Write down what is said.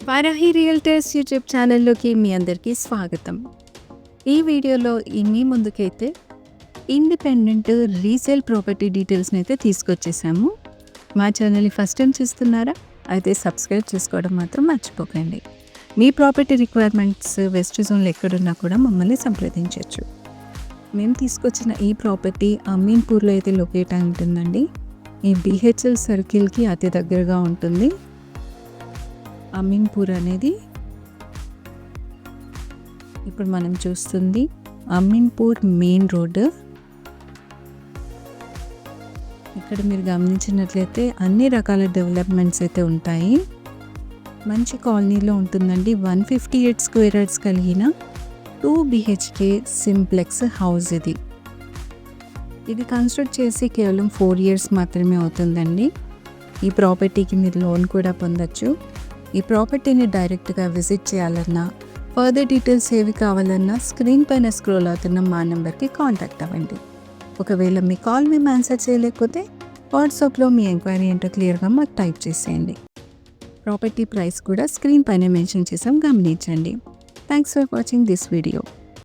Varahi realtors YouTube ఛానల్లోకి మీ అందరికీ స్వాగతం. ఈ వీడియోలో మీ ముందుకైతే ఇండిపెండెంట్ రీసేల్ ప్రాపర్టీ డీటెయిల్స్ని అయితే తీసుకొచ్చేసాము. మా ఛానల్ని ఫస్ట్ టైం చూస్తున్నారా? అయితే సబ్స్క్రైబ్ చేసుకోవడం మాత్రం మర్చిపోకండి. మీ ప్రాపర్టీ రిక్వైర్మెంట్స్ వెస్ట్ జోన్లో ఎక్కడున్నా కూడా మమ్మల్ని సంప్రదించవచ్చు. మేము తీసుకొచ్చిన ఈ ప్రాపర్టీ అమీన్పూర్లో అయితే లొకేట్ అయి ఉంటుందండి. ఈ బిహెచ్ఎల్ సర్కిల్కి అతి దగ్గరగా ఉంటుంది. అమీన్పూర్ అనేది ఇప్పుడు మనం చూస్తుంది అమీన్పూర్ మెయిన్ రోడ్. ఇక్కడ మీరు గమనించినట్లయితే అన్ని రకాల డెవలప్మెంట్స్ అయితే ఉంటాయి. మంచి కాలనీలో ఉంటుందండి. 158 స్క్వేర్ యార్డ్స్ కలిగిన 2 BHK సింప్లెక్స్ హౌస్ ఇది కన్స్ట్రక్ట్ చేసి కేవలం 4 years మాత్రమే అవుతుందండి. ఈ ప్రాపర్టీకి మీరు లోన్ కూడా పొందొచ్చు. ఈ ప్రాపర్టీని డైరెక్ట్గా విజిట్ చేయాలన్నా, ఫర్దర్ డీటెయిల్స్ ఏవి కావాలన్నా స్క్రీన్ పైన స్క్రోల్ అవుతున్న మా నెంబర్కి కాంటాక్ట్ అవ్వండి. ఒకవేళ మీ కాల్ మేము ఆన్సర్ చేయలేకపోతే వాట్సాప్లో మీ ఎంక్వైరీ ఏంటో క్లియర్గా మాకు టైప్ చేసేయండి. ప్రాపర్టీ ప్రైస్ కూడా స్క్రీన్ పైన మెన్షన్ చేసాం, గమనించండి. Thanks for watching this video.